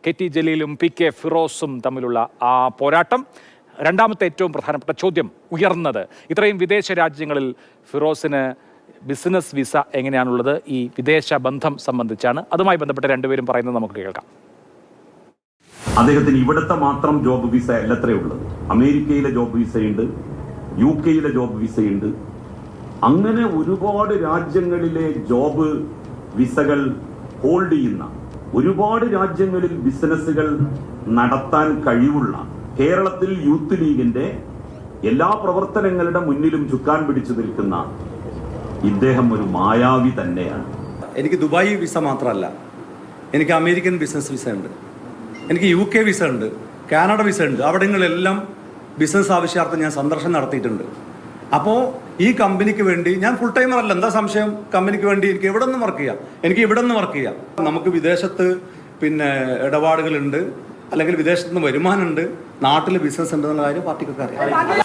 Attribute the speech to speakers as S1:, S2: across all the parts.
S1: KT ജലീലും PK ഫിറോസും തമ്മിലുള്ള ആ പോരാട്ടം. രണ്ടാമത്തെ ഏറ്റവും പ്രധാനപ്പെട്ട ചോദ്യം ഉയർന്നത് ഇത്രയും വിദേശ രാജ്യങ്ങളിൽ ഫിറോസിന് ബിസിനസ് വിസ എങ്ങനെയാണുള്ളത്, ഈ വിദേശ ബന്ധം സംബന്ധിച്ചാണ്. അതുമായി ബന്ധപ്പെട്ട് രണ്ടുപേരും പറയുന്നത് നമുക്ക് കേൾക്കാം.
S2: അദ്ദേഹത്തിന് ഇവിടുത്തെ മാത്രം ജോബ് വിസ അല്ലത്രേ ഉള്ളത്. അമേരിക്കയിലെ ജോബ് വിസയുണ്ട്, UK ജോബ് വിസയുണ്ട്. അങ്ങനെ ഒരുപാട് രാജ്യങ്ങളിലെ ജോബ് വിസകൾ ഹോൾഡ് ചെയ്യുന്ന, ഒരുപാട് രാജ്യങ്ങളിൽ ബിസിനസ്സുകൾ നടത്താൻ കഴിവുള്ള കേരളത്തിൽ യൂത്ത് ലീഗിന്റെ എല്ലാ പ്രവർത്തനങ്ങളുടെ മുന്നിലും ചുക്കാൻ പിടിച്ചു നിൽക്കുന്ന ഇദ്ദേഹം ഒരു മായാവി തന്നെയാണ്.
S3: എനിക്ക് ദുബായ് വിസ മാത്രമല്ല, എനിക്ക് അമേരിക്കൻ ബിസിനസ് വിസ ഉണ്ട്, എനിക്ക് UK വിസ ഉണ്ട്, കാനഡ വിസ ഉണ്ട്. അവിടങ്ങളിലെല്ലാം ബിസിനസ് ആവശ്യാർത്ഥം ഞാൻ സന്ദർശനം നടത്തിയിട്ടുണ്ട്. അപ്പോൾ ഈ കമ്പനിക്ക് വേണ്ടി ഞാൻ ഫുൾ ടൈമർ അല്ല, എന്താ സംശയം? കമ്പനിക്ക് വേണ്ടി എനിക്ക് എവിടെ നിന്ന് വർക്ക് ചെയ്യാം, എനിക്ക് ഇവിടെ നിന്ന് വർക്ക് ചെയ്യാം. നമുക്ക് വിദേശത്ത് ഇടപാടുകളുണ്ട്, അല്ലെങ്കിൽ വിദേശത്ത് നിന്ന് വരുമാനമുണ്ട്, നാട്ടിൽ ബിസിനസ് ഉണ്ടെന്നുള്ള കാര്യം പാർട്ടിക്കൊക്കെ അറിയാം.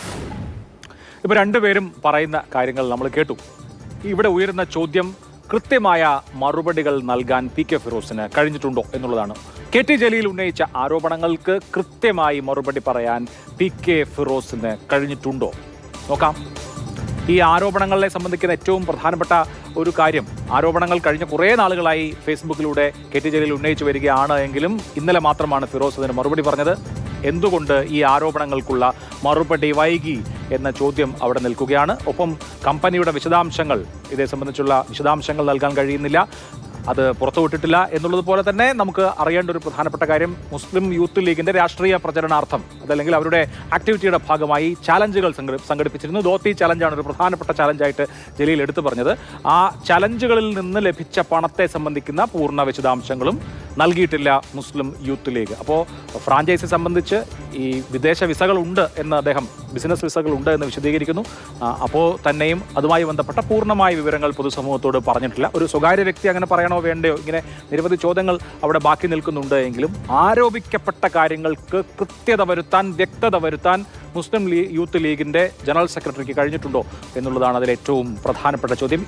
S1: ഇപ്പോൾ രണ്ടുപേരും പറയുന്ന കാര്യങ്ങൾ നമ്മൾ കേട്ടു. ഇവിടെ ഉയരുന്ന ചോദ്യം കൃത്യമായ മറുപടികൾ നൽകാൻ PK ഫിറോസിന് കഴിഞ്ഞിട്ടുണ്ടോ എന്നുള്ളതാണ്. KT ജലീൽ ഉന്നയിച്ച ആരോപണങ്ങൾക്ക് കൃത്യമായി മറുപടി പറയാൻ PK ഫിറോസിന് കഴിഞ്ഞിട്ടുണ്ടോ നോക്കാം. ഈ ആരോപണങ്ങളെ സംബന്ധിക്കുന്ന ഏറ്റവും പ്രധാനപ്പെട്ട ഒരു കാര്യം, ആരോപണങ്ങൾ കഴിഞ്ഞ കുറേ നാളുകളായി ഫേസ്ബുക്കിലൂടെ KT ജലീൽ ഉന്നയിച്ചു വരികയാണ് എങ്കിലും ഇന്നലെ മാത്രമാണ് ഫിറോസ് അതിന് മറുപടി പറഞ്ഞത്. എന്തുകൊണ്ട് ഈ ആരോപണങ്ങൾക്കുള്ള മറുപടി വൈകി എന്ന ചോദ്യം അവിടെ നിൽക്കുകയാണ്. ഒപ്പം കമ്പനിയുടെ വിശദാംശങ്ങൾ, ഇതേ സംബന്ധിച്ചുള്ള വിശദാംശങ്ങൾ നൽകാൻ കഴിയുന്നില്ല, അത് പുറത്തുവിട്ടിട്ടില്ല എന്നുള്ളതുപോലെ തന്നെ നമുക്ക് അറിയേണ്ട ഒരു പ്രധാനപ്പെട്ട കാര്യം, മുസ്ലിം യൂത്ത് ലീഗിന്റെ രാഷ്ട്രീയ പ്രചരണാർത്ഥം അതല്ലെങ്കിൽ അവരുടെ ആക്ടിവിറ്റിയുടെ ഭാഗമായി ചാലഞ്ചുകൾ സംഘടിപ്പിച്ചിരുന്നു. ധോത്തി ചലഞ്ചാണ് ഒരു പ്രധാനപ്പെട്ട ചലഞ്ചായിട്ട് ജലീൽ എടുത്തു പറഞ്ഞത്. ആ ചലഞ്ചുകളിൽ നിന്ന് ലഭിച്ച പണത്തെ സംബന്ധിക്കുന്ന പൂർണ്ണ വിശദാംശങ്ങളും നൽകിയിട്ടില്ല മുസ്ലിം യൂത്ത് ലീഗ്. അപ്പോൾ ഫ്രാഞ്ചൈസി സംബന്ധിച്ച് ഈ വിദേശ വിസകളുണ്ട് എന്ന് അദ്ദേഹം, ബിസിനസ് വിസകളുണ്ട് എന്ന് വിശദീകരിക്കുന്നു. അപ്പോൾ തന്നെയും അതുമായി ബന്ധപ്പെട്ട പൂർണ്ണമായ വിവരങ്ങൾ പൊതുസമൂഹത്തോട് പറഞ്ഞിട്ടില്ല. ഒരു സ്വകാര്യ വ്യക്തി അങ്ങനെ പറയണോ വേണ്ടയോ, ഇങ്ങനെ നിരവധി ചോദ്യങ്ങൾ അവിടെ ബാക്കി നിൽക്കുന്നുണ്ട് എങ്കിലും ആരോപിക്കപ്പെട്ട കാര്യങ്ങൾക്ക് കൃത്യത വരുത്താൻ, വ്യക്തത വരുത്താൻ മുസ്ലിം യൂത്ത് ലീഗിന്റെ ജനറൽ സെക്രട്ടറിക്ക് കഴിഞ്ഞിട്ടുണ്ടോ എന്നുള്ളതാണ് അതിൽ ഏറ്റവും പ്രധാനപ്പെട്ട ചോദ്യം.